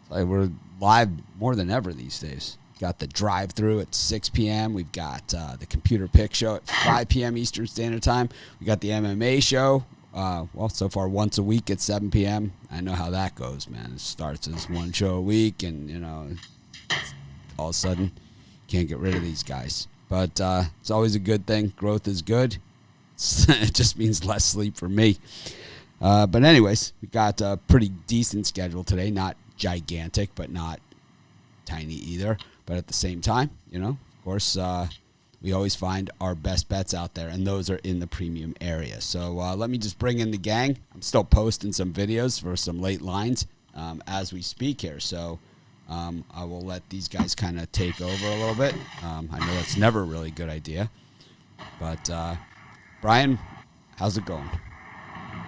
Like we're live more than ever these days. Got the drive-through at 6 p.m. We've got the computer pick show at 5 p.m. Eastern Standard Time. We got the MMA show. So far once a week at 7 p.m. I know how that goes, man. It starts as one show a week, and all of a sudden, can't get rid of these guys. But it's always a good thing. Growth is good. It just means less sleep for me. But anyways, we got a pretty decent schedule today. Not gigantic, but not tiny either. But at the same time, of course, we always find our best bets out there, and those are in the premium area. So let me just bring in the gang. I'm still posting some videos for some late lines as we speak here. So I will let these guys kind of take over a little bit. I know that's never a really good idea. But, Brian, how's it going?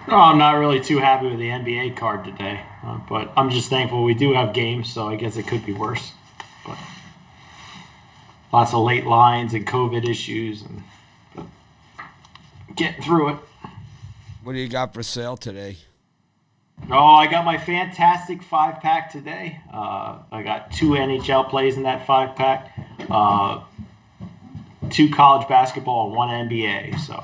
Oh, I'm not really too happy with the NBA card today, but I'm just thankful we do have games, so I guess it could be worse. But lots of late lines and COVID issues, and getting through it. What do you got for sale today? Oh, I got my fantastic 5-pack today. I got 2 NHL plays in that 5-pack, 2 college basketball, and 1 NBA. So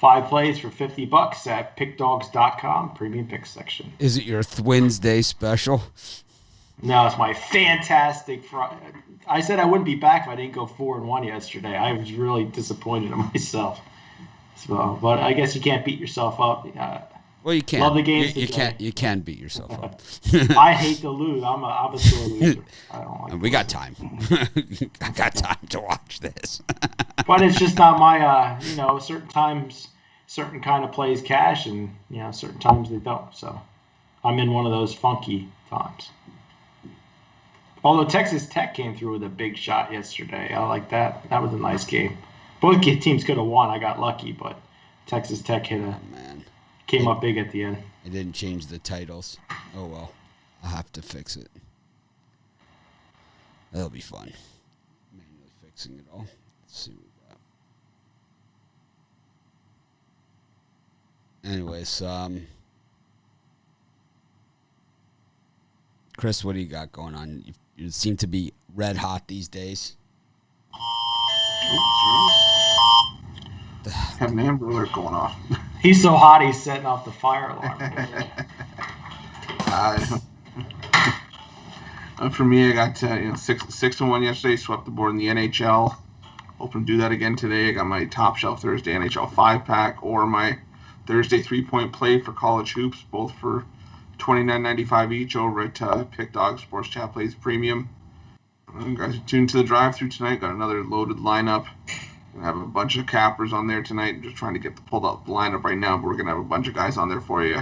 5 plays for $50 at pickdogs.com, premium pick section. Is it your Wednesday special? No, it's my fantastic I said I wouldn't be back if I didn't go 4-1 yesterday. I was really disappointed in myself. So, but I guess you can't beat yourself up. Well, you can. Love the games. You can beat yourself up. I hate to lose. I'm a sore loser. I don't like. We got time. I got time to watch this. But it's just not my. Certain times, certain kind of plays cash, and certain times they don't. So, I'm in one of those funky times. Although Texas Tech came through with a big shot yesterday. I like that. That was a nice game. Both teams could have won. I got lucky, but Texas Tech came up big at the end. I didn't change the titles. Oh, well. I'll have to fix it. That'll be fun. Manually fixing it all. Let's see what we got. Anyways, Chris, what do you got going on? You seem to be red hot these days. Have an Amber Alert going off. He's so hot he's setting off the fire alarm. For me, I got 6-1 yesterday. Swept the board in the NHL. Hoping to do that again today. I got my Top Shelf Thursday NHL 5-pack or my Thursday 3-point play for college hoops, both for $29.95 each over at Pick Dog Sports Chat Plays Premium. You guys are tuned to the drive-through tonight. Got another loaded lineup. Gonna have a bunch of cappers on there tonight. Just trying to get pulled up the lineup right now, but we're gonna have a bunch of guys on there for you.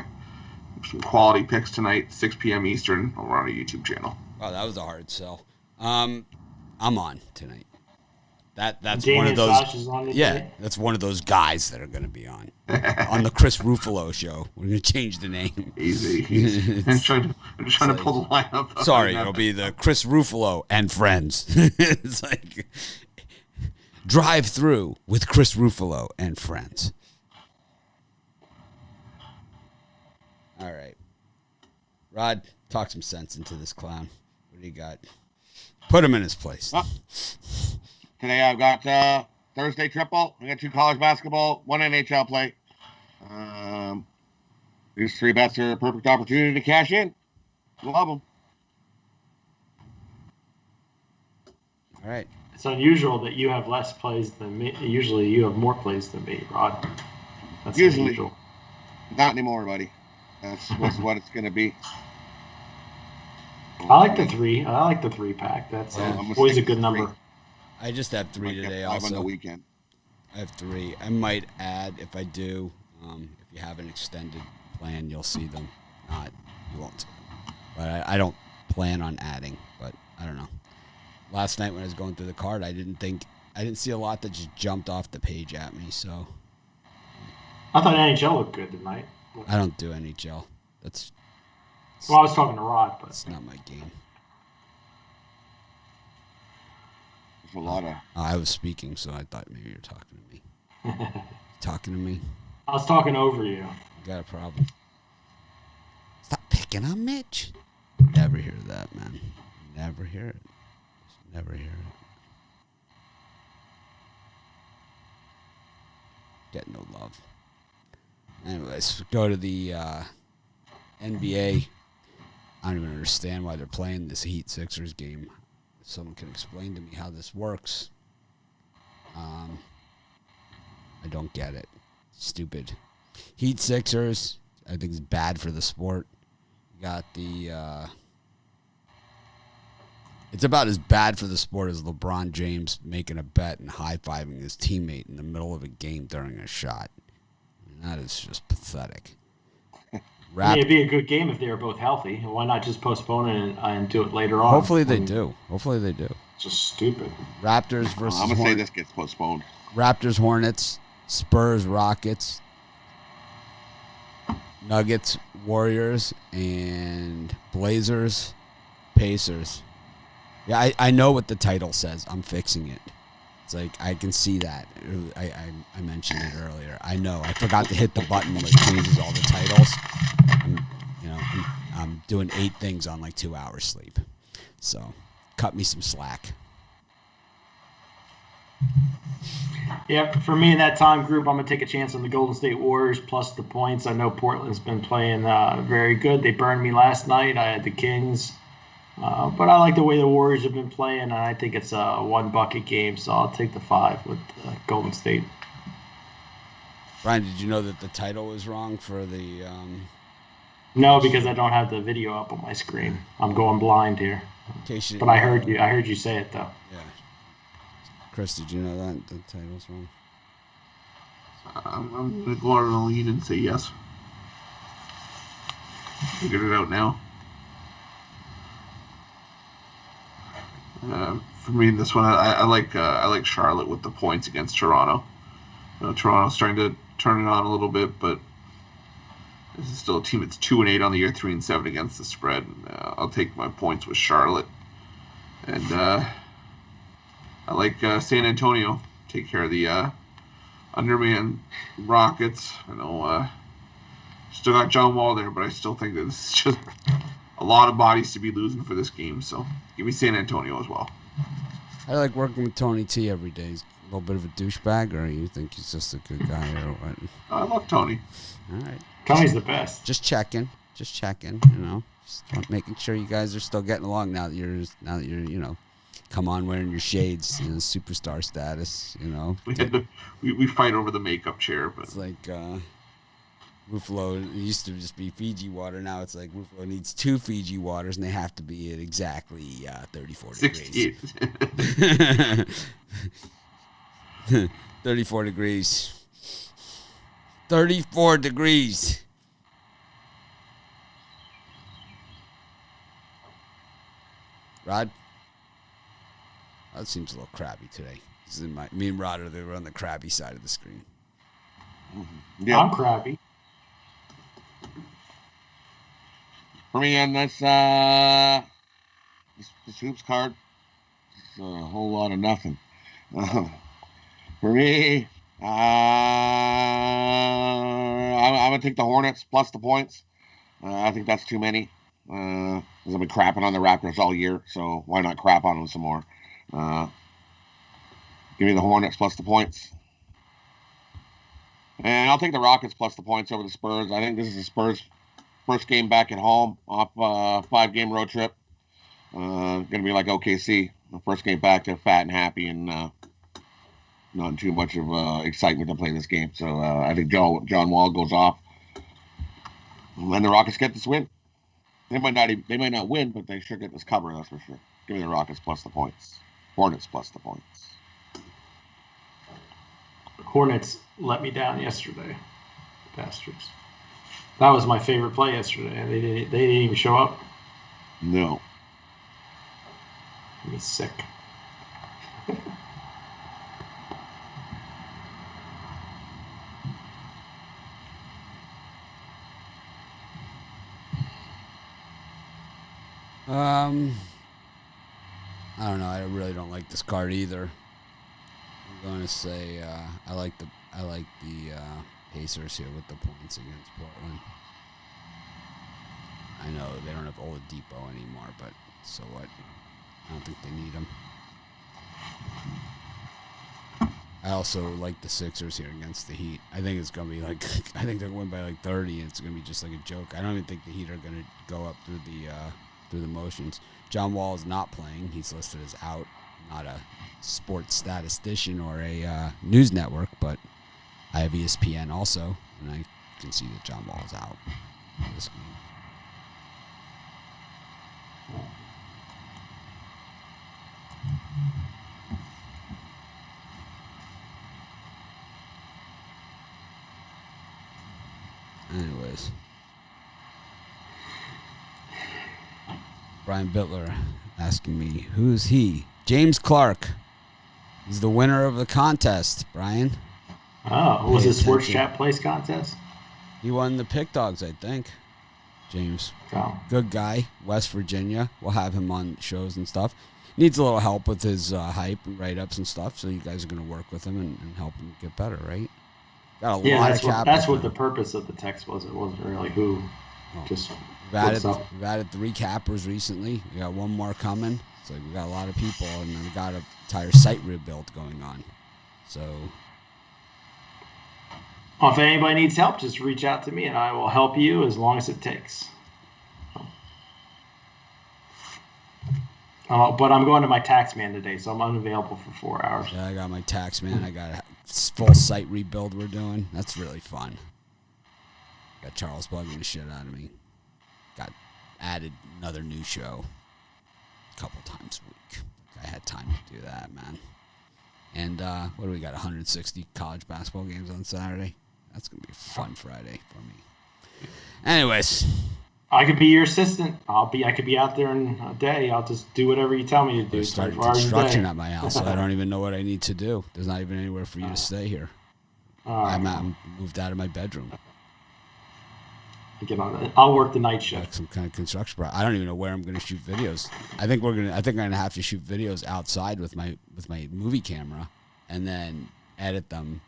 Some quality picks tonight, 6 p.m. Eastern, over on our YouTube channel. Wow, that was a hard sell. I'm on tonight. That's Jamie one of those. That's one of those guys that are going to be on the Chris Ruffalo show. We're going to change the name. Easy. I'm just trying to pull the lineup up. Sorry, it'll be the Chris Ruffalo and friends. It's like drive through with Chris Ruffalo and friends. All right, Rod, talk some sense into this clown. What do you got? Put him in his place. Today I've got Thursday triple. I got 2 college basketball, 1 NHL play. These 3 bets are a perfect opportunity to cash in. Love them. All right. It's unusual that you have less plays than me. Usually you have more plays than me, Rod. That's usually unusual. Not anymore, buddy. That's what it's going to be. I like the 3. I like the 3-pack. That's always a good number. I just have 3 today also. 5 on the weekend. I have 3. I might add if I do. If you have an extended plan, you'll see them. Not, you won't see them. But I don't plan on adding. But I don't know. Last night when I was going through the card, I didn't see a lot that just jumped off the page at me. So I thought NHL looked good tonight. I don't do NHL. Well, I was talking to Rod, but it's not my game. A lot of. I was speaking, so I thought maybe you were talking to me. Talking to me? I was talking over you. You got a problem. Stop picking on Mitch. Never hear that, man. Never hear it. Just never hear it. Get no love. Anyways, go to the NBA. I don't even understand why they're playing this Heat Sixers game. If someone can explain to me how this works. I don't get it. Stupid. Heat Sixers, I think, is bad for the sport. You got the... it's about as bad for the sport as LeBron James making a bet and high-fiving his teammate in the middle of a game during a shot. And that is just pathetic. It'd be a good game if they were both healthy. Why not just postpone it and do it later on? Hopefully they do. Hopefully they do. It's just stupid. Raptors versus I'm going to say this gets postponed. Raptors, Hornets, Spurs, Rockets, Nuggets, Warriors, and Blazers, Pacers. Yeah, I know what the title says. I'm fixing it. It's like I can see that. I mentioned it earlier. I know. I forgot to hit the button that changes all the titles. I'm doing 8 things on like 2 hours sleep. So cut me some slack. Yeah, for me in that time group, I'm going to take a chance on the Golden State Warriors plus the points. I know Portland's been playing very good. They burned me last night. I had the Kings. But I like the way the Warriors have been playing, and I think it's a 1-bucket game, so I'll take the 5 with Golden State. Brian, did you know that the title was wrong for the... No, because I don't have the video up on my screen. I'm going blind here. But I heard you. I heard you say it, though. Yeah. Chris, did you know that the title's wrong? I'm going to go out on a lead and say yes. Figured it out now. For me, this one, I like Charlotte with the points against Toronto. Toronto's trying to turn it on a little bit, but this is still a team that's 2-8 on the year, 3-7 against the spread. I'll take my points with Charlotte, and I like San Antonio. Take care of the underman Rockets. I know still got John Wall there, but I still think that this is just a lot of bodies to be losing for this game. So give me San Antonio as well. I like working with Tony T every day. He's a little bit of a douchebag, or you think he's just a good guy, or what? I love Tony. All right. Tony's the best. Just checking. Just making sure you guys are still getting along now that you're come on wearing your shades, superstar status, We fight over the makeup chair, but it's like Ruffalo, it used to just be Fiji water. Now it's like Ruffalo needs 2 Fiji waters, and they have to be at exactly 34 degrees. 34 degrees. 34 degrees. Rod? That seems a little crabby today. Me and Rod they were on the crabby side of the screen. Yeah. I'm crabby. For me, on this hoops card, it's a whole lot of nothing. For me, I'm going to take the Hornets plus the points. I think that's too many. Because I've been crapping on the Raptors all year, so why not crap on them some more? Give me the Hornets plus the points. And I'll take the Rockets plus the points over the Spurs. I think this is the Spurs' first game back at home off a 5-game road trip. Going to be like OKC. The first game back, they're fat and happy and not too much of excitement to play this game. So I think John Wall goes off. And the Rockets get this win. They might not win, but they sure get this cover, that's for sure. Give me the Rockets plus the points. Hornets plus the points. Hornets let me down yesterday. Bastards. That was my favorite play yesterday. They didn't even show up. No. Made me sick. I don't know. I really don't like this card either. I'm going to say I like the Pacers here with the points against Portland. I know they don't have Oladipo anymore, but so what? I don't think they need him. I also like the Sixers here against the Heat. I think it's going to be like, I think they're going to win by like 30, and it's going to be just like a joke. I don't even think the Heat are going to go up through the motions. John Wall is not playing. He's listed as out, not a sports statistician or a news network, but I have ESPN also, and I can see that John Wall is out for this game. Anyways, Brian Bittler asking me, who's he? James Clark. He's the winner of the contest, Brian. Oh, was it Sports Chat Place contest? He won the Pick Dogs, I think. James. Oh. Good guy, West Virginia. We'll have him on shows and stuff. Needs a little help with his hype and write-ups and stuff, so you guys are going to work with him and help him get better, right? Got a lot of capital. That's what the purpose of the text was. It wasn't really who. Just we've added 3 cappers recently. We got one more coming. So we got a lot of people, and then we got an entire site rebuild going on. So, if anybody needs help, just reach out to me, and I will help you as long as it takes. But I'm going to my tax man today, so I'm unavailable for 4 hours. Yeah, I got my tax man. I got a full site rebuild we're doing. That's really fun. Got Charles bugging the shit out of me. Got added another new show a couple times a week. I had time to do that, man. And what do we got? 160 college basketball games on Saturday. That's gonna be a fun Friday for me. Anyways, I could be your assistant. I could be out there in a day. I'll just do whatever you tell me to do. We're starting construction at my house, so I don't even know what I need to do. There's not even anywhere for you to stay here. I'm moved out of my bedroom. Get on it. I'll work the night shift. Like some kind of construction. I don't even know where I'm going to shoot videos. I think I'm going to have to shoot videos outside with my movie camera, and then edit them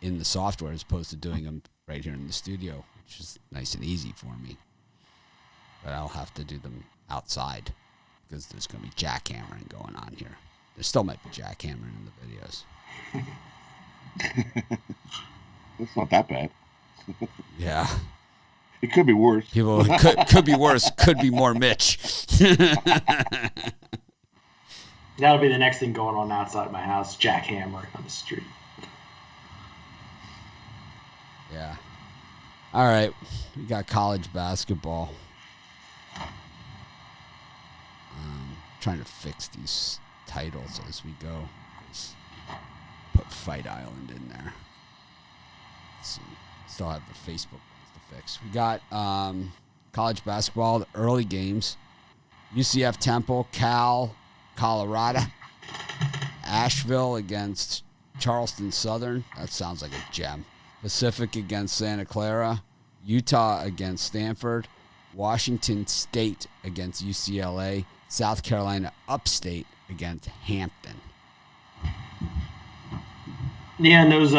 in the software as opposed to doing them right here in the studio, which is nice and easy for me. But I'll have to do them outside because there's going to be jackhammering going on here. There still might be jackhammering in the videos. It's not that bad. Yeah. It could be worse. People could be worse. Could be more Mitch. That'll be the next thing going on outside my house. Jackhammering on the street. Yeah. All right. We got college basketball. Trying to fix these titles as we go. Just put Fight Island in there. Let's see. Still have the Facebook ones to fix. We got college basketball, the early games. UCF Temple, Cal, Colorado. Asheville against Charleston Southern. That sounds like a gem. Pacific against Santa Clara. Utah against Stanford. Washington State against UCLA. South Carolina Upstate against Hampton. Yeah, and those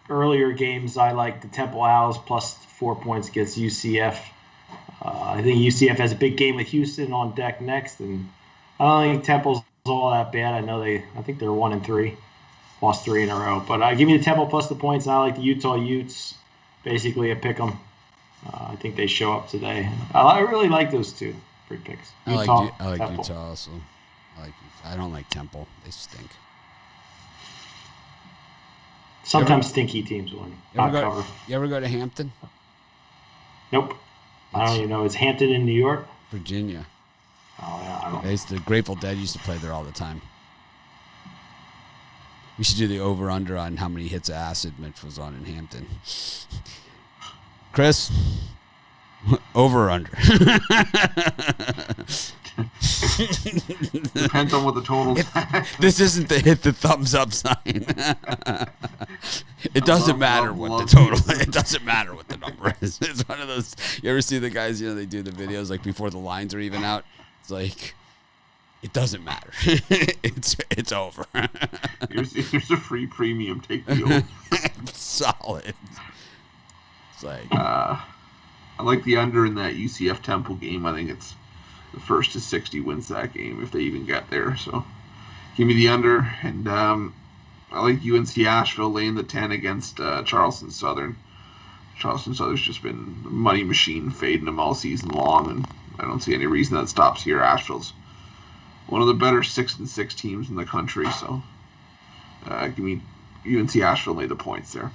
earlier games, I like the Temple Owls plus 4 points against UCF. I think UCF has a big game with Houston on deck next, and I don't think Temple's all that bad. I think they're 1-3, lost 3 in a row. But give me the Temple plus the points, and I like the Utah Utes, basically a pick 'em. I think they show up today. I really like those two free picks. I like Temple. Utah also. I don't like Temple. They stink. Sometimes stinky teams win. You ever go to Hampton? Nope. I don't even know. Is Hampton in New York? Virginia. Oh, yeah. The Grateful Dead used to play there all the time. We should do the over-under on how many hits of acid Mitch was on in Hampton. Chris? Over or under? Depends on what the total is. This isn't the hit the thumbs up sign. It doesn't matter what the total is. It doesn't matter what the number is. It's one of those, you ever see the guys, they do the videos like before the lines are even out? It's like, it doesn't matter. It's over. Here's a free premium. Take the over. Solid. It's like I like the under in that UCF Temple game. I think it's the first to 60 wins that game if they even get there. So give me the under, and I like UNC Asheville laying the 10 against Charleston Southern. Charleston Southern's just been a money machine fading them all season long, and I don't see any reason that stops here. Asheville's one of the better 6-6 teams in the country, so give me UNC Asheville lay the points there.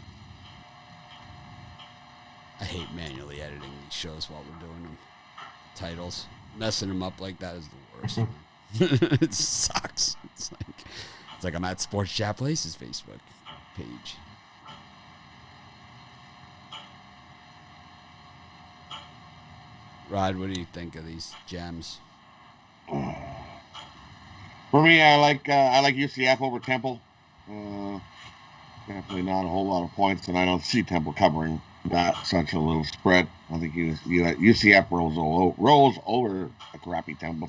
I hate manually editing these shows while we're doing them. Titles. Messing them up like that is the worst. It sucks. It's like I'm at Sports Chat Place's Facebook page. Rod, what do you think of these gems? For me, I like UCF over Temple. Definitely not a whole lot of points, and I don't see Temple covering that such a little spread. I think UCF rolls over a crappy Temple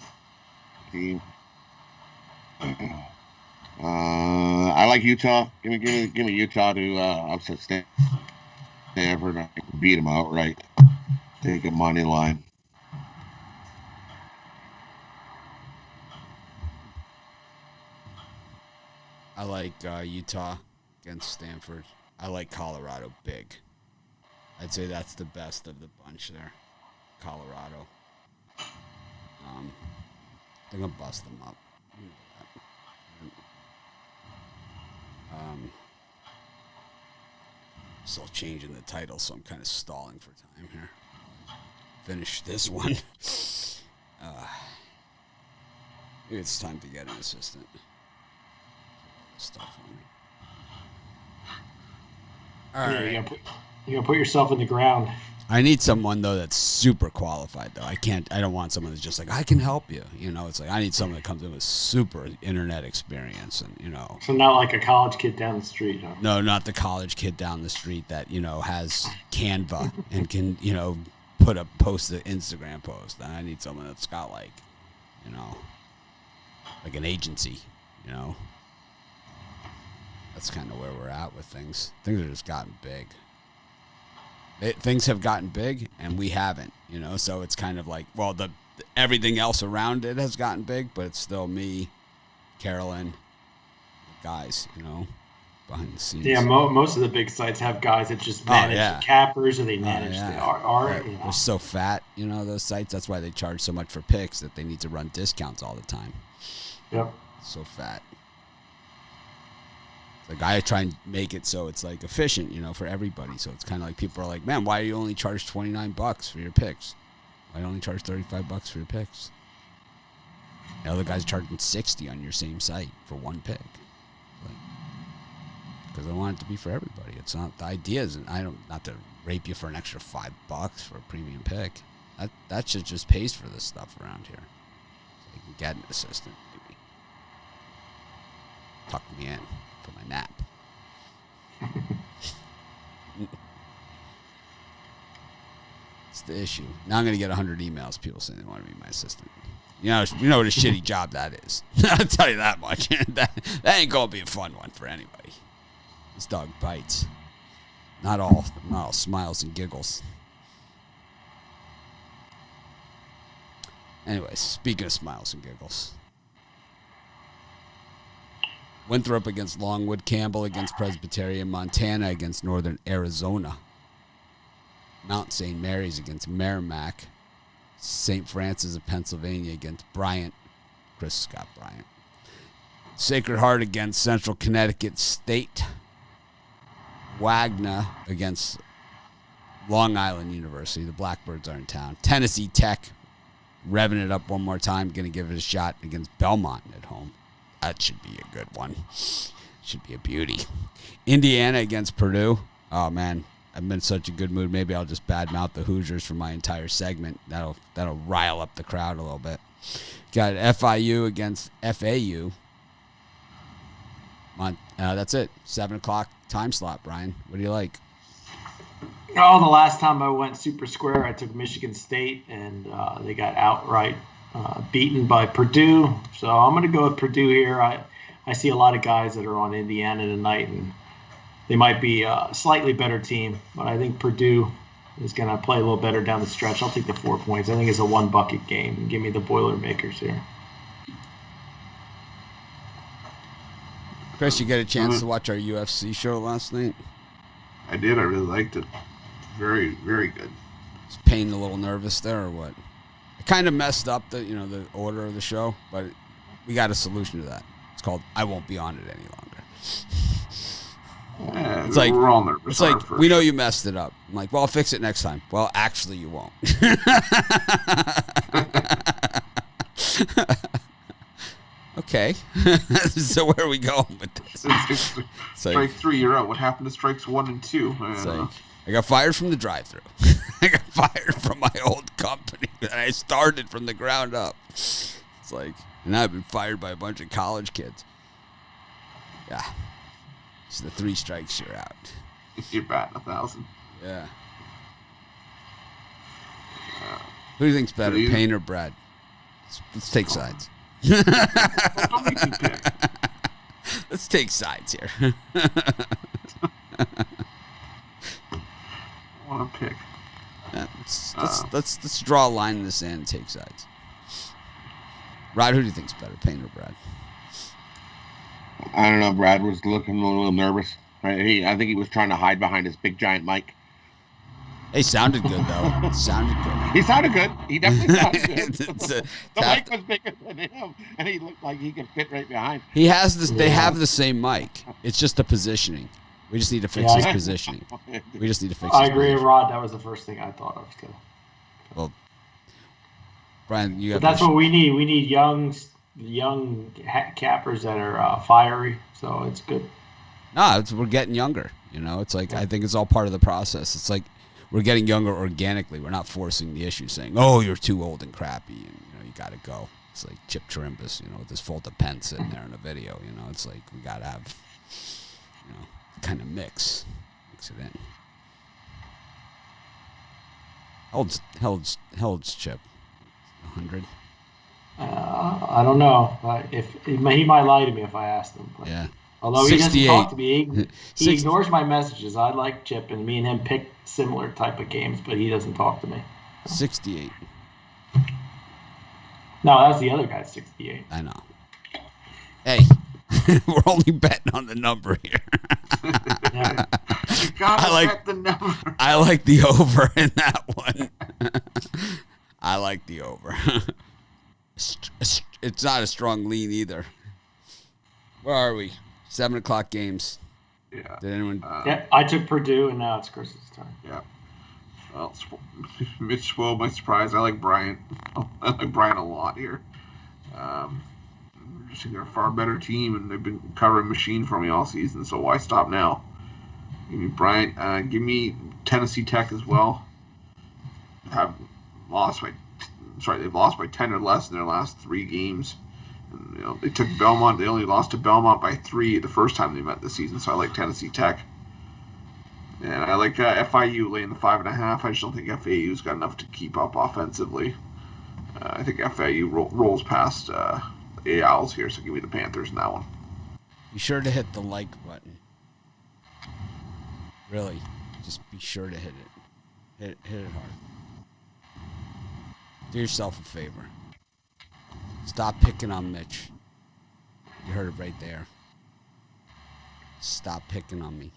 team. I like Utah. Give me Utah to upset Stanford. I can beat them outright. Take a money line. I like Utah against Stanford. I like Colorado big. I'd say that's the best of the bunch there. Colorado. They're going to bust them up. Still changing the title, so I'm kind of stalling for time here. Finish this one. Maybe it's time to get an assistant. Stuff on me. All right. You're gonna put yourself in the ground. I need someone though that's super qualified though. I don't want someone that's just like, I can help you. It's like I need someone that comes in with super internet experience and So not like a college kid down the street, huh? No, not the college kid down the street that, has Canva and can, post an Instagram post. And I need someone that's got like an agency, That's kind of where we're at with things. Things have just gotten big. Things have gotten big, and we haven't, So it's kind of like, well, everything else around it has gotten big, but it's still me, Carolyn, the guys, behind the scenes. Yeah, most of the big sites have guys that just manage the cappers, or they manage the art. They're so fat, those sites. That's why they charge so much for picks, that they need to run discounts all the time. Yep. So fat. Like I try and make it so it's like efficient, for everybody. So it's kind of like people are like, man, why do you only charge $29 for your picks? Why do you only charge $35 for your picks? The other guy's charging $60 on your same site for one pick. Because I want it to be for everybody. It's not, the idea isn't, not to rape you for an extra $5 for a premium pick. That shit just pays for this stuff around here. So you can get an assistant, maybe. Tuck me in for my nap. It's the issue. Now I'm going to get 100 emails, people saying they want to be my assistant. You know what a shitty job that is. I'll tell you that much. that ain't going to be a fun one for anybody. This dog bites. Not all smiles and giggles. Anyways, speaking of smiles and giggles. Winthrop against Longwood, Campbell against Presbyterian, Montana against Northern Arizona, Mount St. Mary's against Merrimack, St. Francis of Pennsylvania against Bryant, Chris Scott Bryant, Sacred Heart against Central Connecticut State, Wagner against Long Island University, the Blackbirds are in town, Tennessee Tech, revving it up one more time, going to give it a shot against Belmont at home. That should be a good one. Should be a beauty. Indiana against Purdue. Oh, man. I've been in such a good mood. Maybe I'll just badmouth the Hoosiers for my entire segment. That'll rile up the crowd a little bit. Got FIU against FAU. That's it. 7 o'clock time slot, Brian. What do you like? Oh, the last time I went super square, I took Michigan State, and they got outright beaten by Purdue. So I'm going to go with Purdue here. I see a lot of guys that are on Indiana tonight, and they might be a slightly better team, but I think Purdue is going to play a little better down the stretch. I'll take the 4 points. I think it's a 1-bucket game. Give me the Boilermakers here. Chris, you get a chance to watch our UFC show last night? I did. I really liked it. Very, very good. Was Payne a little nervous there or what? I kind of messed up the order of the show, but we got a solution to that. It's called I Won't Be On It Any Longer. Yeah, It's like, we're all nervous. It's like, we know you messed it up. I'm like, well, I'll fix it next time. Well, actually, you won't. Okay. So where are we going with this? Strike 3, you're out. What happened to strikes 1 and 2? I got fired from the drive-thru. I got fired from my old company that I started from the ground up. It's like, and I've been fired by a bunch of college kids. Yeah. It's the 3 strikes, you're out. You're batting 1,000. Yeah. Who do you think's better, Payne or Brad? Let's take sides. Don't make me pick. Let's take sides here. I want to pick. Yeah, let's draw a line in the sand and take sides. Rod, who do you think's better, Payne or Brad? I don't know. Brad was looking a little nervous. Right? I think he was trying to hide behind his big giant mic. He sounded good though. He sounded good. He definitely sounded good. The mic was bigger than him, and he looked like he could fit right behind. He has this. They have the same mic. It's just the positioning. We just need to fix his positioning. We just need to fix. I agree, Rod. That was the first thing I thought of too. Well, Brian, you have. That's what we need. We need young cappers that are fiery. So it's good. No, we're getting younger. It's like I think it's all part of the process. It's like we're getting younger organically. We're not forcing the issue, saying, "Oh, you're too old and crappy, and you got to go." It's like Chip Chirimbus, with this Volta pen sitting there in a video. It's like we got to have, kind of mix it in. How old's Chip? 100. I don't know. If he might lie to me if I asked him. But. Yeah. Although he doesn't 68. talk to me, he ignores my messages. I like Chip, and me and him pick similar type of games, but he doesn't talk to me. 68. No, that's the other guy, 68. I know. Hey, we're only betting on the number here. Yeah. You gotta bet the number. I like the over in that one. I like the over. It's not a strong lean either. Where are we? 7 o'clock games. Yeah. Did anyone? Yeah, I took Purdue, and now it's Chris's turn. Yeah. Well, Mitch spoiled my surprise. I like Bryant. I like Bryant a lot here. Just think they're a far better team, and they've been covering machine for me all season. So why stop now? Give me Bryant. Give me Tennessee Tech as well. They've lost by 10 or less in their last 3 games. And, they took Belmont. They only lost to Belmont by 3 the first time they met this season. So I like Tennessee Tech. And I like FIU laying the 5.5. I just don't think FAU's got enough to keep up offensively. I think FIU rolls past the Owls here, so give me the Panthers in that one. Be sure to hit the like button. Really, just be sure to hit it. Hit it hard. Do yourself a favor. Stop picking on Mitch. You heard it right there. Stop picking on me.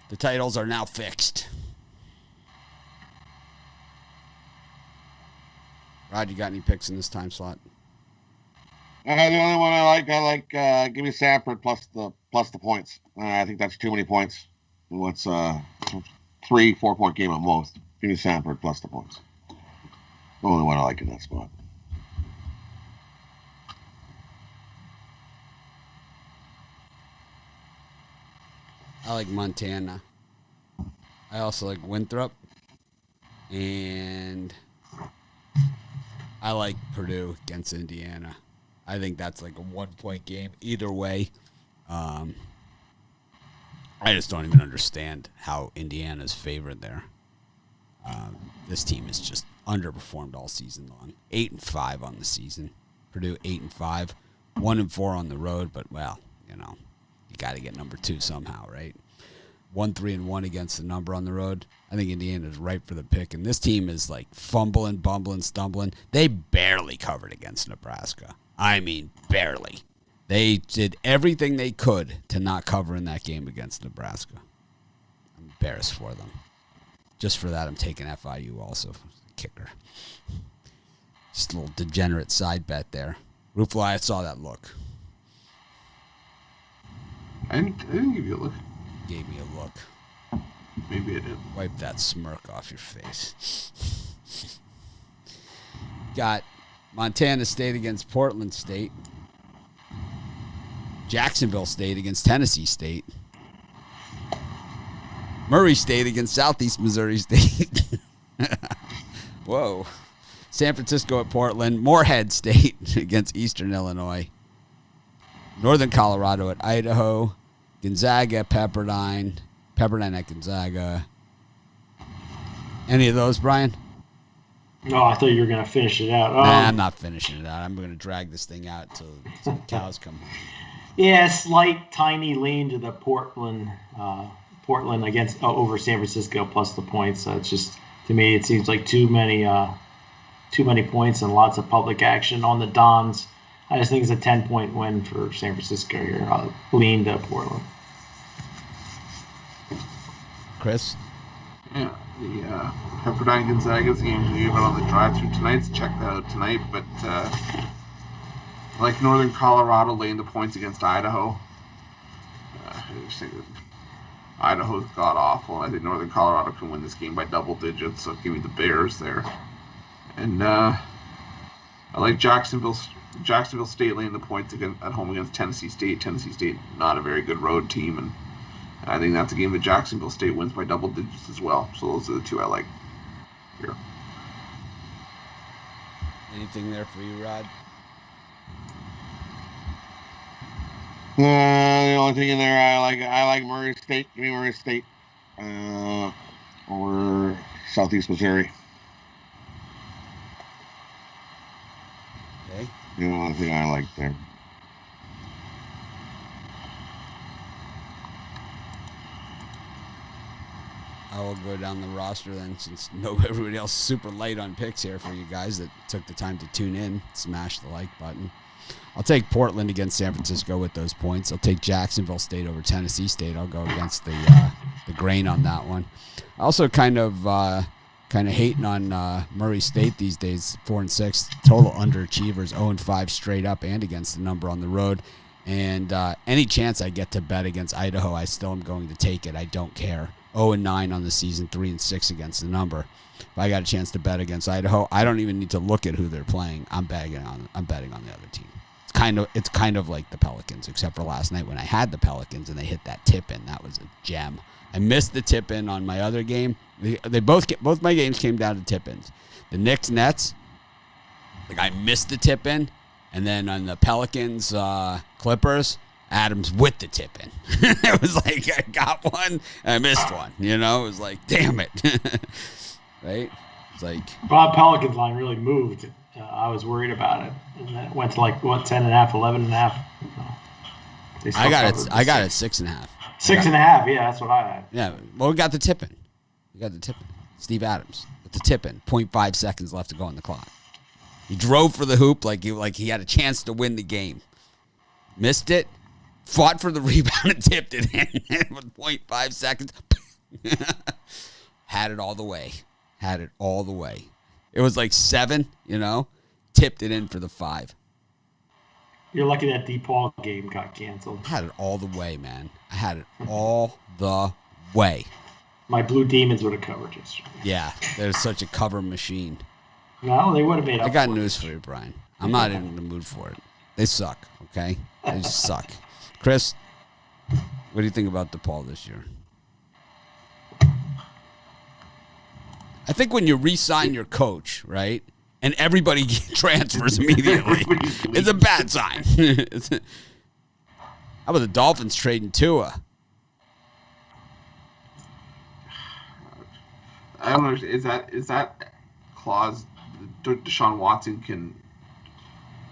The titles are now fixed. Rod, you got any picks in this time slot? The only one I like, give me Sanford plus the points. I think that's too many points. What's 3-4 point game at most. Give me Sanford plus the points. The only one I like in that spot. I like Montana. I also like Winthrop. And I like Purdue against Indiana. I think that's like a 1-point game either way. I just don't even understand how Indiana's favored there. This team has just underperformed all season long. 8-5 on the season. Purdue 8-5, 1-4 on the road. But you got to get number 2 somehow, right? 1-3-1 against the number on the road. I think Indiana's ripe for the pick, and this team is like fumbling, bumbling, stumbling. They barely covered against Nebraska. I mean, barely. They did everything they could to not cover in that game against Nebraska. I'm embarrassed for them. Just for that, I'm taking FIU also, kicker. Just a little degenerate side bet there. Roofly, I saw that look. I didn't give you a look. Gave me a look. Maybe I did. Wipe that smirk off your face. Got Montana State against Portland State. Jacksonville State against Tennessee State. Murray State against Southeast Missouri State. Whoa. San Francisco at Portland. Morehead State against Eastern Illinois. Northern Colorado at Idaho. Gonzaga, Pepperdine at Gonzaga. Any of those, Brian? No, I thought you were going to finish it out. Nah, I'm not finishing it out. I'm going to drag this thing out till the cows come home. Yeah, slight, tiny lean to the Portland against over San Francisco plus the points. It's just, to me, it seems like too many points and lots of public action on the Dons. I just think it's a 10-point win for San Francisco here. I'll lean to Portland. Chris? Yeah, the Pepperdine Gonzaga's game we gave out on the drive-thru tonight. So check that out tonight. But I like Northern Colorado laying the points against Idaho. I just think that Idaho's god-awful. I think Northern Colorado can win this game by double digits, so give me the Bears there. And I like Jacksonville State laying the points at home against Tennessee State. Tennessee State, not a very good road team, and I think that's a game that Jacksonville State wins by double digits as well. So those are the two I like here. Anything there for you, Rod? The only thing in there I like Murray State. Give me Murray State or Southeast Missouri. Okay. The only thing I like there. I will go down the roster then, since everybody else is super light on picks here for you guys that took the time to tune in. Smash the like button. I'll take Portland against San Francisco with those points. I'll take Jacksonville State over Tennessee State. I'll go against the grain on that one. Also kind of hating on Murray State these days. 4-6 total underachievers, 0-5 straight up and against the number on the road. And any chance I get to bet against Idaho, I still am going to take it. I don't care. 0-9 on the season, 3-6 against the number. If I got a chance to bet against Idaho, I don't even need to look at who they're playing. I'm betting on the other team. It's kind of like the Pelicans, except for last night when I had the Pelicans and they hit that tip in. That was a gem. I missed the tip in on my other game. They both my games came down to tip ins. The Knicks Nets, like I missed the tip in, and then on the Pelicans Clippers, Adams with the tip in. It was like I got one and I missed one. You know, it was like damn it, right? It's like Bob Pelican's line really moved. I was worried about it, and then it went to like 10.5, 11.5. I got it 6.5. 6.5. Yeah, that's what I had. Yeah, well, we got the tip in. Steve Adams with the tip in. 0.5 seconds left to go on the clock. He drove for the hoop like he had a chance to win the game. Missed it. Fought for the rebound and tipped it in with 0.5 seconds. Had it all the way. It was like 7, tipped it in for the 5. You're lucky that DePaul game got canceled. I had it all the way, man. I had it all the way. My Blue Demons would have covered yesterday. Yeah, they're such a cover machine. No, they would have made up. I got news for you, Brian. I'm not in the mood for it. They suck, okay? They just suck. Chris, what do you think about DePaul this year? I think when you re-sign your coach, right, and everybody transfers immediately, it's a bad sign. How about the Dolphins trading Tua? I don't know. Is that clause Deshaun Watson can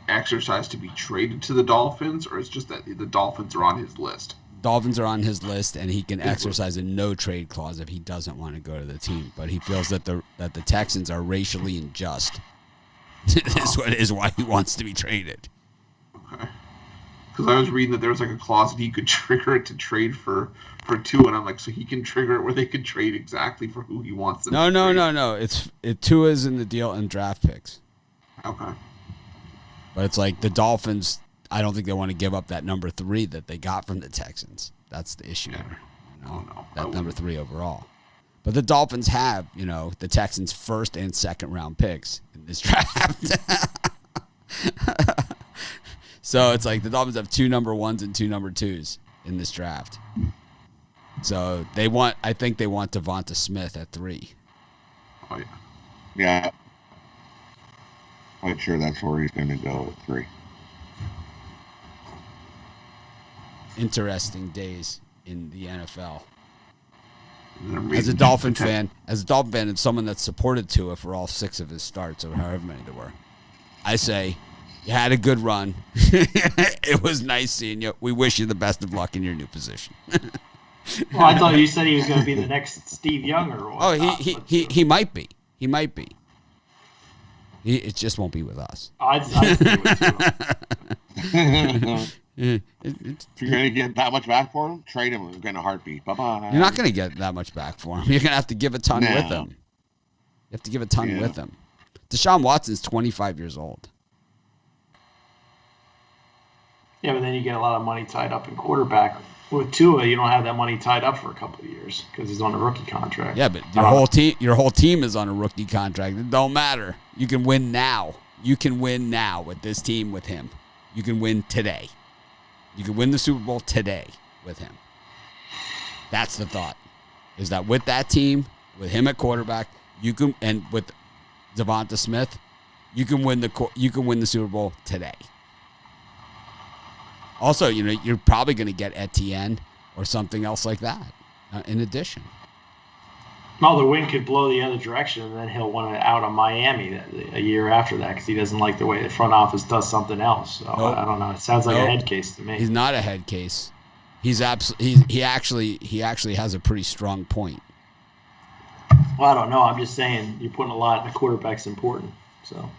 exercise to be traded to the Dolphins, or it's just that the Dolphins are on his list? Dolphins are on his list, and he can exercise a no-trade clause if he doesn't want to go to the team. But he feels that the Texans are racially unjust. is why he wants to be traded. Okay. Because I was reading that there was like a clause that he could trigger it to trade for Tua, and I'm like, so he can trigger it where they could trade exactly for who he wants them to trade. No. Tua's in the deal and draft picks. Okay. But it's like the Dolphins, I don't think they want to give up that number 3 that they got from the Texans. That's the issue. Yeah. No, that number 3 overall. But the Dolphins have, the Texans' first and second round picks in this draft. So it's like the Dolphins have 2 number 1s and 2 number 2s in this draft. So I think they want Devonta Smith at 3. Oh, yeah. Yeah. I'm sure that's where he's going to go at 3. Interesting days in the NFL. As a Dolphin fan, and someone that supported Tua for all 6 of his starts, or however many there were, I say, you had a good run. It was nice seeing you. We wish you the best of luck in your new position. Well, I thought you said he was going to be the next Steve Young or what? Oh, he might be. He might be. It just won't be with us. I'd stay with you. If you're going to get that much back for him, trade him in a heartbeat. Bye-bye. You're not going to get that much back for him. You're going to have to give a ton with him. You have to give a ton with him. Deshaun Watson's 25 years old. Yeah, but then you get a lot of money tied up in quarterback. With Tua, you don't have that money tied up for a couple of years because he's on a rookie contract. Yeah, but your whole team is on a rookie contract. It don't matter. You can win now. You can win now with this team with him. You can win today. You can win the Super Bowl today with him. That's the thought. Is that with that team, with him at quarterback, you can, and with Devonta Smith, you can win the Super Bowl today. Also, you're probably going to get Etienne or something else like that in addition. Well, the wind could blow the other direction, and then he'll want to out of Miami a year after that because he doesn't like the way the front office does something else. So nope. I don't know. It sounds like a head case to me. He's not a head case. He actually has a pretty strong point. Well, I don't know. I'm just saying you're putting a lot. The quarterback's important. So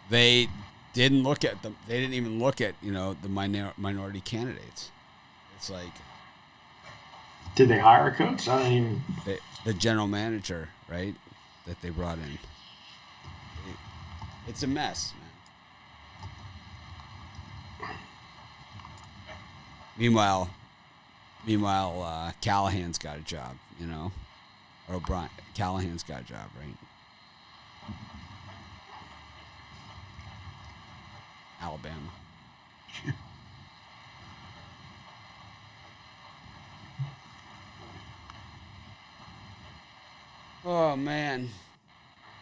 they didn't look at them. They didn't even look at the minority candidates. It's like. Did they hire a coach? I don't even. The general manager, right, that they brought in. It's a mess, man. Meanwhile, Callahan's got a job, or O'Brien. Callahan's got a job, right? Alabama. Oh, man.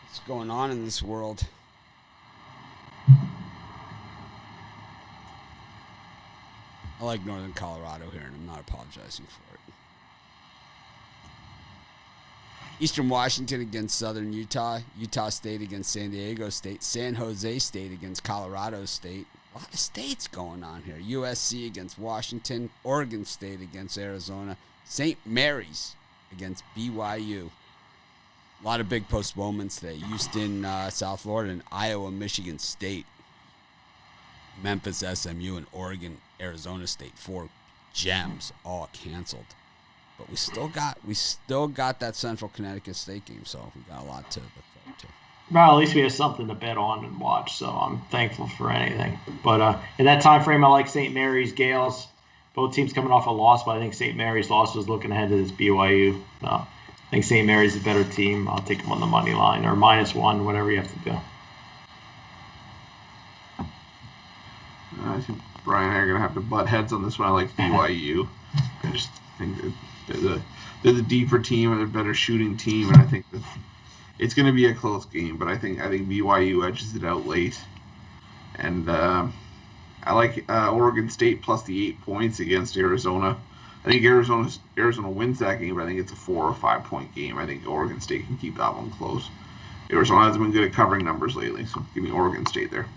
What's going on in this world? I like northern Colorado here, and I'm not apologizing for it. Eastern Washington against Southern Utah. Utah State against San Diego State. San Jose State against Colorado State. A lot of states going on here. USC against Washington. Oregon State against Arizona. St. Mary's against BYU. A lot of big postponements today. Houston, South Florida, and Iowa, Michigan State. Memphis, SMU, and Oregon, Arizona State. 4 gems all canceled. But we still got that Central Connecticut State game, so we got a lot to look forward to. Well, at least we have something to bet on and watch, so I'm thankful for anything. But in that time frame, I like St. Mary's, Gales. Both teams coming off a loss, but I think St. Mary's loss was looking ahead to this BYU. I think St. Mary's is a better team. I'll take them on the money line or -1, whatever you have to do. I think Brian and I are going to have to butt heads on this one. I like BYU. I just think that they're the deeper team and they're a better shooting team, and I think that it's going to be a close game. But I think BYU edges it out late, and I like Oregon State plus the 8 points against Arizona. I think Arizona wins that game, but I think it's a 4 or 5 point game. I think Oregon State can keep that one close. Arizona hasn't been good at covering numbers lately, so give me Oregon State there.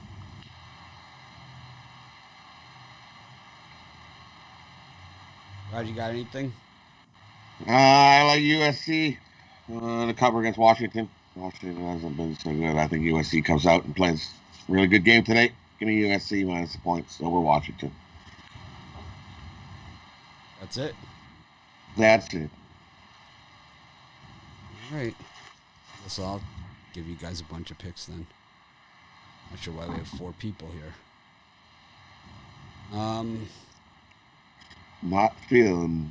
Brad, you got anything? I like USC to cover against Washington. Washington hasn't been so good. I think USC comes out and plays a really good game today. Give me USC minus the points over Washington. That's it. That's it. All right. So I'll give you guys a bunch of picks then. Not sure why we have 4 people here. Not feeling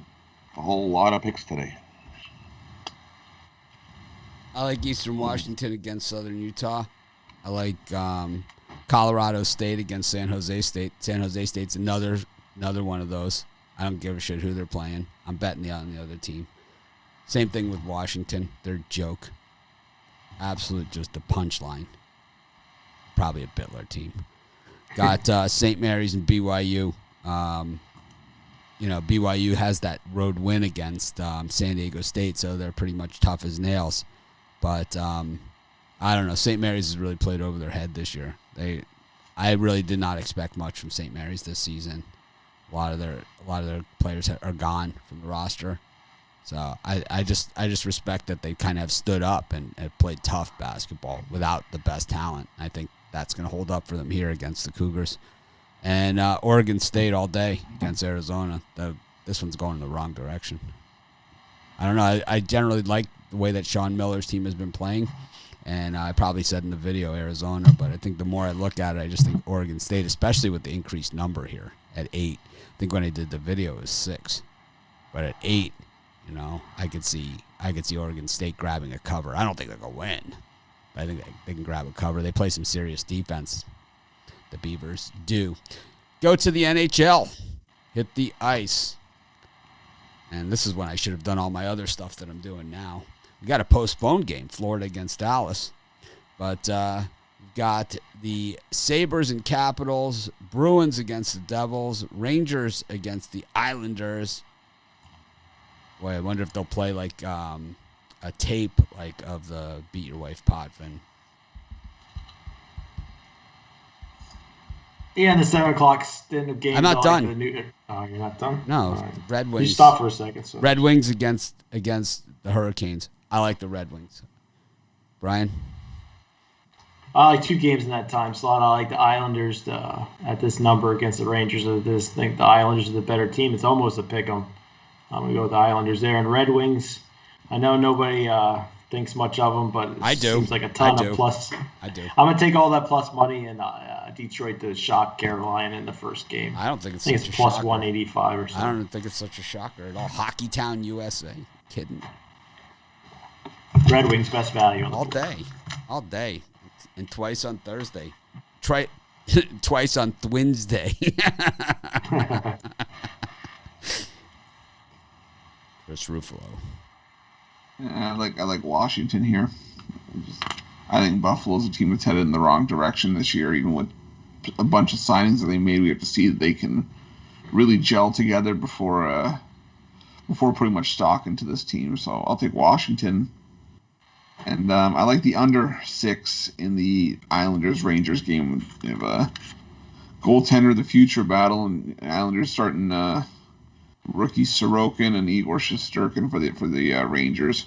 a whole lot of picks today. I like Eastern Washington against Southern Utah. I like Colorado State against San Jose State. San Jose State's another one of those. I don't give a shit who they're playing. I'm betting on the other team. Same thing with Washington. They're a joke. Absolute just a punchline. Probably a Bitler team. Got St. Mary's and BYU. BYU has that road win against San Diego State, so they're pretty much tough as nails. But I don't know. St. Mary's has really played over their head this year. I really did not expect much from St. Mary's this season. A lot of their players are gone from the roster. So I just respect that they kind of have stood up and played tough basketball without the best talent. I think that's going to hold up for them here against the Cougars. And Oregon State all day against Arizona. This one's going in the wrong direction. I don't know. I generally like the way that Sean Miller's team has been playing. And I probably said in the video Arizona, but I think the more I look at it, I just think Oregon State, especially with the increased number here at 8. I think when I did the video it was 6. But at 8, I could see Oregon State grabbing a cover. I don't think they're going to win. But I think they can grab a cover. They play some serious defense. The Beavers do. Go to the NHL. Hit the ice. And this is when I should have done all my other stuff that I'm doing now. We got a postponed game, Florida against Dallas. But we've got the Sabres and Capitals, Bruins against the Devils, Rangers against the Islanders. Boy, I wonder if they'll play like a tape of the Beat Your Wife pod, Finn. Yeah, and the 7 o'clock stand of game. I'm not done. Oh, you're not done? No, right. Red Wings. You stop for a second. So. Red Wings against the Hurricanes. I like the Red Wings. Brian? I like 2 games in that time slot. I like the Islanders at this number against the Rangers. I just think the Islanders are the better team. It's almost a pick 'em. I'm going to go with the Islanders there. And Red Wings, I know nobody thinks much of them, but it seems like a ton of plus. I do. I'm going to take all that plus money and Detroit to shock Carolina in the first game. I don't think it's it's plus shocker. 185 or something. I don't think it's such a shocker at all. Hockey Town, USA. Kidding. Red Wings, best value. On the all day. And twice on Thursday. Twice on Wednesday. Chris Ruffalo. Yeah, I like Washington here. I think Buffalo's a team that's headed in the wrong direction this year, even with a bunch of signings that they made. We have to see that they can really gel together before putting much stock into this team. So I'll take Washington. And I like the under 6 in the Islanders-Rangers game. We have a goaltender of the future battle, and Islanders starting rookie Sorokin and Igor Shesterkin for the Rangers.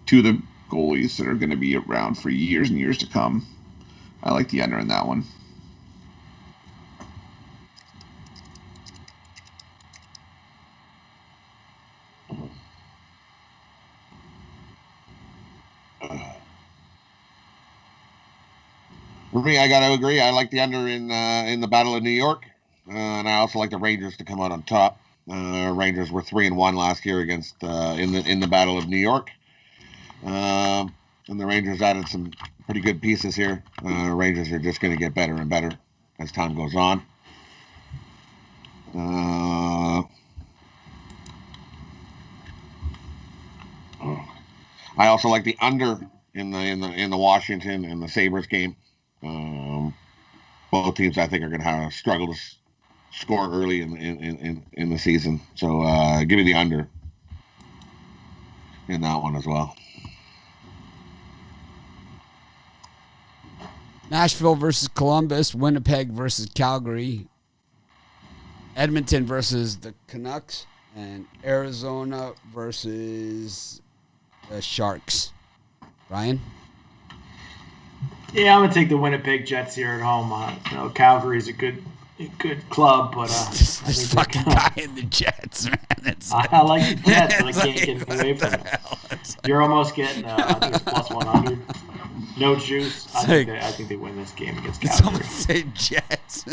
2 of the goalies that are going to be around for years and years to come. I like the under in that one. For me, I got to agree. I like the under in the Battle of New York, and I also like the Rangers to come out on top. Rangers were 3-1 last year against in the Battle of New York, and the Rangers added some pretty good pieces here. Rangers are just going to get better and better as time goes on. I also like the under in the Washington and the Sabres game. Both teams, I think, are going to have a struggle to score early in the season. So give me the under in that one as well. Nashville versus Columbus, Winnipeg versus Calgary, Edmonton versus the Canucks, And Arizona versus the Sharks. Brian? Yeah, I'm gonna take the Winnipeg Jets here at home. Calgary's a good club, but this fucking guy in the Jets, man. I like the Jets, but I can't get away from it. You're almost getting, I think it's plus 100. No juice. I think they win this game against Calgary. Someone say Jets.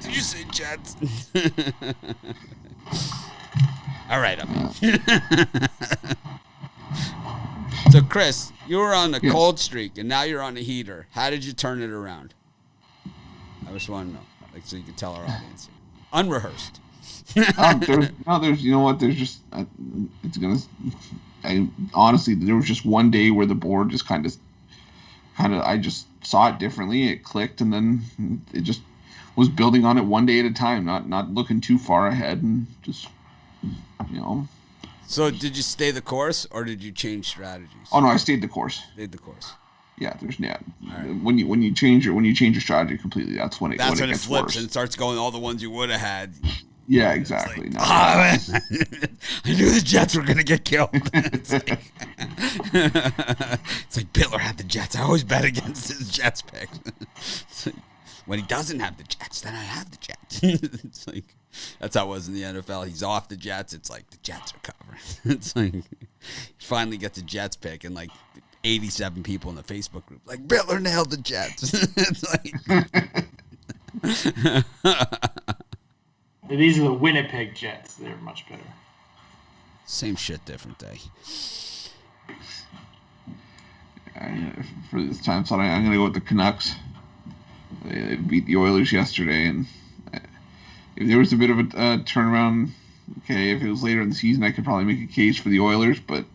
Did you say Jets? All right, I'm in. So, Chris, you were on a cold streak, and now you're on a heater. How did you turn it around? I just want to know, so you can tell our audience. Unrehearsed. There's you know what? There's just honestly, there was just one day where the board just kind of I just saw it differently. It clicked, and then it just was building on it one day at a time, not looking too far ahead, and just So did you stay the course, or did you change strategies? Oh no, I stayed the course. Stayed the course. Yeah, there's Right. when you change your strategy completely, that's when it it gets flips worse. And it starts going all the ones you would have had. Yeah, exactly. Like, I knew the Jets were gonna get killed. It's like Bitler had the Jets. I always bet against his Jets pick. When he doesn't have the Jets, then I have the Jets. It's like that's how it was in the NFL. He's off the Jets. It's like the Jets are covering. It's like he finally gets the Jets pick, and like 87 people in the Facebook group like Bitler nailed the Jets. It's like. These are the Winnipeg Jets. They're much better. Same shit, different day. For this time slot, I'm going to go with the Canucks. They beat the Oilers yesterday, and if there was a bit of a turnaround, okay, if it was later in the season, I could probably make a case for the Oilers, but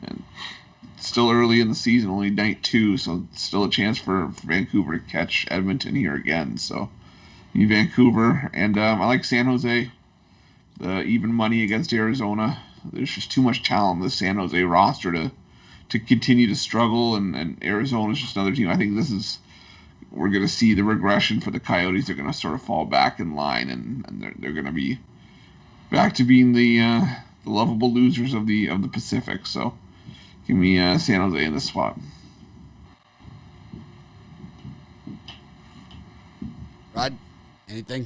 it's still early in the season, only night 2, so it's still a chance for Vancouver to catch Edmonton here again, so in Vancouver, and I like San Jose. The even money against Arizona. There's just too much talent in the San Jose roster to continue to struggle, and Arizona's just another team. I think we're going to see the regression for the Coyotes. They're going to sort of fall back in line, and they're going to be back to being the lovable losers of the Pacific. So give me San Jose in this spot. Rod? Anything?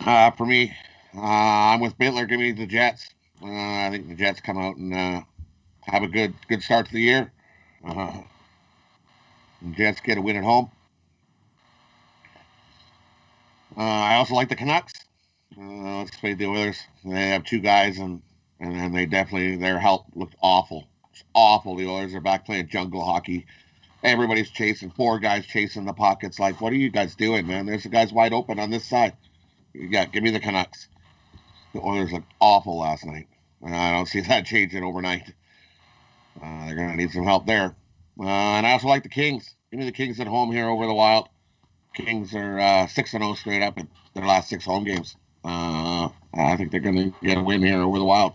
For me, I'm with Bitler. Give me the Jets. I think the Jets come out and have a good start to the year. The Jets get a win at home. I also like the Canucks. Let's play the Oilers. They have 2 guys, and they definitely, their health looked awful. It's awful. The Oilers are back playing jungle hockey. Everybody's chasing, 4 guys chasing the puck. It's like, what are you guys doing, man? There's the guys wide open on this side. Yeah, give me the Canucks. The Oilers looked awful last night. I don't see that changing overnight. They're going to need some help there. And I also like the Kings. Give me the Kings at home here over the Wild. Kings are 6-0 straight up in their last 6 home games. I think they're going to get a win here over the Wild.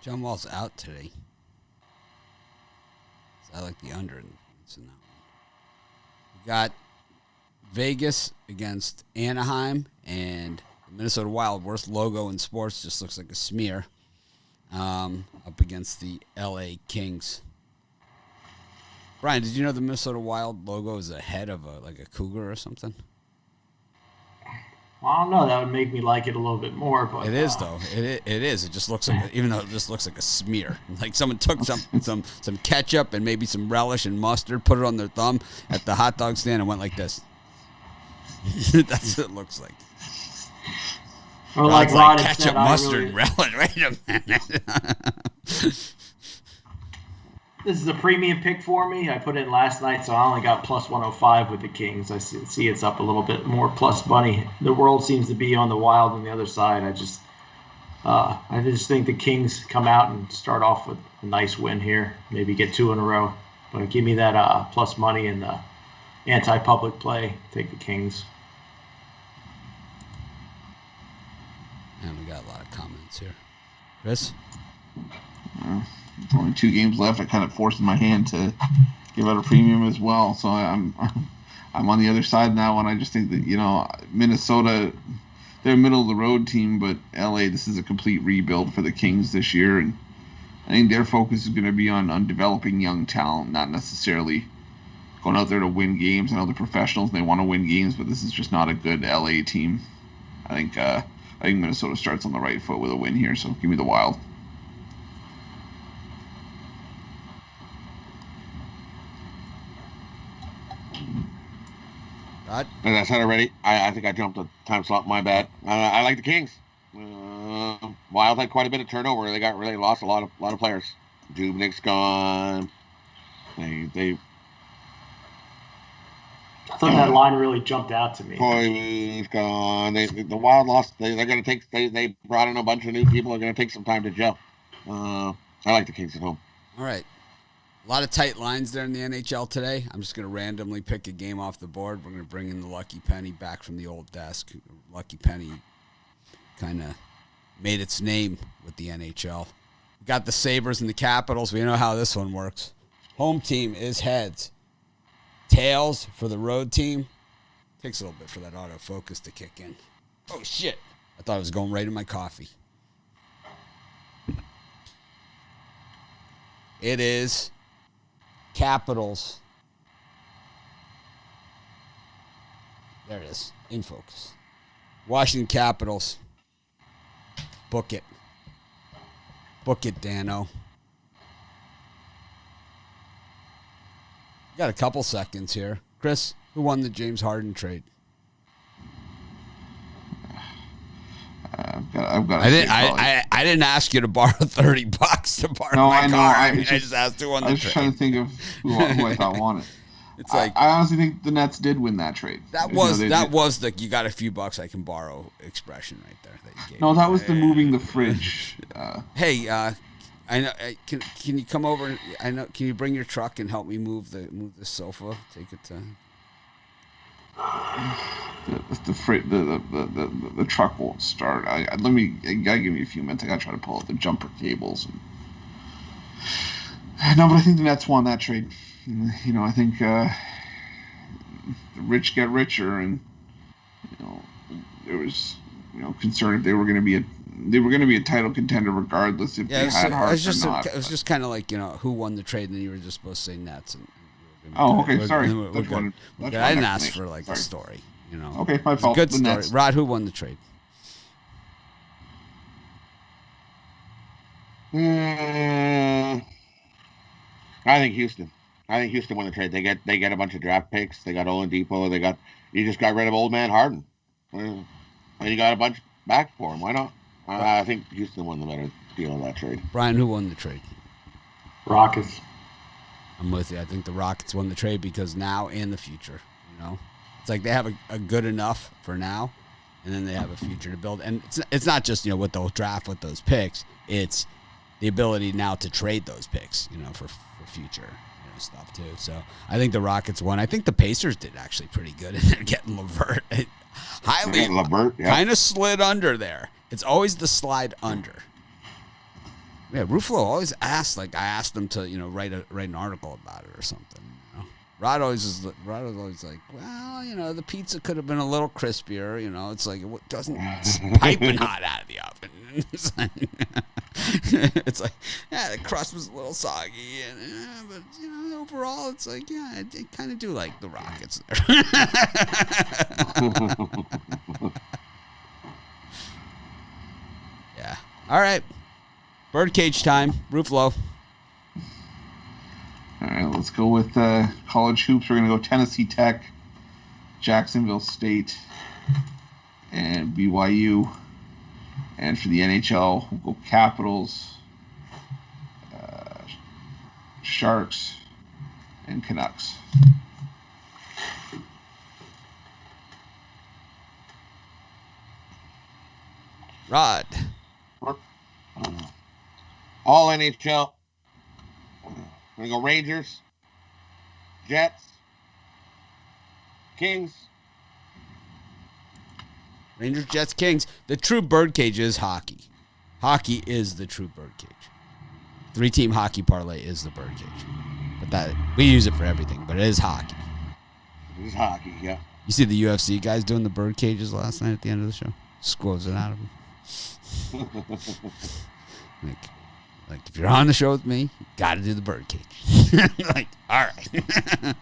John Wall's out today. So I like the under in that one. We got Vegas against Anaheim, and the Minnesota Wild, worst logo in sports, just looks like a smear, up against the LA Kings. Brian, did you know the Minnesota Wild logo is a head of a cougar or something? I don't know. That would make me like it a little bit more. But it is though. It is. It just looks like, even though it just looks like a smear. Like someone took some ketchup and maybe some relish and mustard, put it on their thumb at the hot dog stand, and went like this. That's what it looks like. Or like Rod ketchup, said, mustard, and relish. Wait a minute. This is a premium pick for me. I put in last night, so I only got plus 105 with the Kings. I see it's up a little bit more plus money. The world seems to be on the Wild on the other side. I just think the Kings come out and start off with a nice win here. Maybe get 2 in a row. But give me that plus money in the anti-public play. Take the Kings. lot of comments here. Chris? There's only 2 games left. I kind of forced my hand to give out a premium as well. So I'm on the other side now, and I just think that, Minnesota, they're a middle of the road team, but LA, this is a complete rebuild for the Kings this year, and I think their focus is going to be on developing young talent, not necessarily going out there to win games. I know they're professionals and they want to win games, but this is just not a good LA team. I think Minnesota starts on the right foot with a win here, so give me the Wild. Rod? As I said already, I think I jumped a time slot. My bad. I like the Kings. Wild had quite a bit of turnover. They lost a lot of players. Dubnik's gone. They I thought that line really jumped out to me. Koivu's gone. The Wild lost. They're going to take. They brought in a bunch of new people. They're going to take some time to gel. I like the Kings at home. All right. A lot of tight lines there in the NHL today. I'm just going to randomly pick a game off the board. We're going to bring in the Lucky Penny back from the old desk. Lucky Penny kind of made its name with the NHL. We got the Sabres and the Capitals. We know how this one works. Home team is heads. Tails for the road team. Takes a little bit for that autofocus to kick in. Oh, shit. I thought it was going right in my coffee. It is Capitals. There it is. In focus. Washington Capitals. Book it. Book it, Dano. You got a couple seconds here. Chris, who won the James Harden trade? I've got. I didn't ask you to borrow $30 to borrow my car. I just asked who won the trade. I was just trying to think of who I thought won it. It's like I honestly think the Nets did win that trade. That was the you got a few bucks I can borrow expression right there that you gave. No, that was the moving the fridge. Hey, I know. Can you come over? Can you bring your truck and help me move the sofa? Take it to. The truck won't start. I gotta give me a few minutes. I gotta try to pull out the jumper cables. No, but I think the Nets won that trade. I think the rich get richer, and there was concern if they were going to be a title contender regardless if they had Hart or not. It was just kind of like who won the trade, and then you were just supposed to say Nets. Sorry. I didn't ask for a story. Okay, my fault. Good story. Nets. Rod, who won the trade? I think Houston. Won the trade. They get a bunch of draft picks. They got Oladipo. You just got rid of old man Harden, and you got a bunch back for him. Why not? I think Houston won the better deal of that trade. Brian, who won the trade? Rockets. I'm with you. I think the Rockets won the trade because now and the future. It's like they have a good enough for now, and then they have a future to build. And it's not just what they'll draft with those picks. It's the ability now to trade those picks, for future stuff too. So I think the Rockets won. I think the Pacers did actually pretty good in there getting LeVert. Kind of slid under there. It's always the slide under. Yeah, Ruffalo always asks. I asked him to write an article about it or something. Rod always like, well, the pizza could have been a little crispier. It's like it doesn't it's piping hot out of the oven. It's like, the crust was a little soggy, but overall, it's like, I kind of do like the Rockets there. Yeah. All right. Birdcage time. Ruffalo. All right, let's go with college hoops. We're going to go Tennessee Tech, Jacksonville State, and BYU. And for the NHL, we'll go Capitals, Sharks, and Canucks. Rod. All NHL. We're going to go Rangers, Jets, Kings. Rangers, Jets, Kings. The true birdcage is hockey. Hockey is the true birdcage. 3-team hockey parlay is the birdcage. But that we use it for everything, but it is hockey. It is hockey, yeah. You see the UFC guys doing the bird cages last night at the end of the show? Squoze it out of them. like if you're on the show with me, you got to do the bird cage. Like, all right.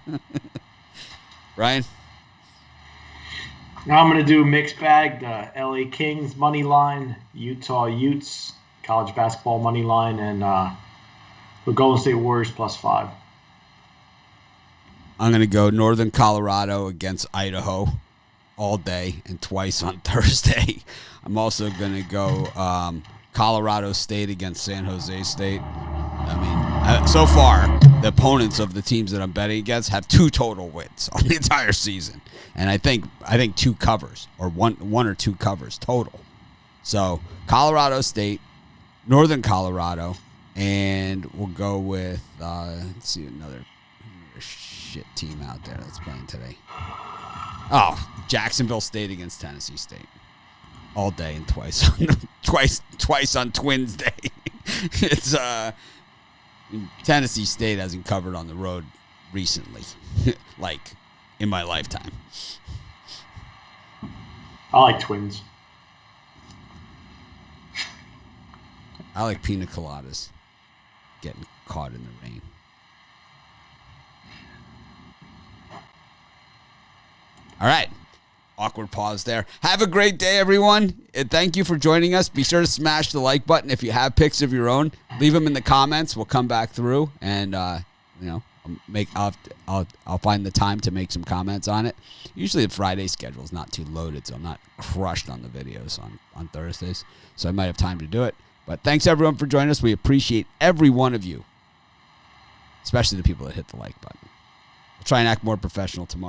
Ryan? Now I'm going to do mixed bag, the LA Kings money line, Utah Utes, college basketball money line, and the Golden State Warriors +5. I'm going to go Northern Colorado against Idaho all day and twice on Thursday. I'm also going to go Colorado State against San Jose State. I mean, so far, the opponents of the teams that I'm betting against have 2 total wins on the entire season. And I think 2 covers, or one or 2 covers total. So Colorado State, Northern Colorado, and we'll go with, let's see, another shit team out there that's playing today. Oh, Jacksonville State against Tennessee State. All day and twice on Twins Day. It's Tennessee State hasn't covered on the road recently, like in my lifetime. I like Twins. I like pina coladas getting caught in the rain. All right. Awkward pause there. Have a great day, everyone. And thank you for joining us. Be sure to smash the like button. If you have picks of your own, leave them in the comments. We'll come back through and, I'll find the time to make some comments on it. Usually the Friday schedule is not too loaded, so I'm not crushed on the videos on Thursdays. So I might have time to do it. But thanks, everyone, for joining us. We appreciate every one of you, especially the people that hit the like button. We'll try and act more professional tomorrow.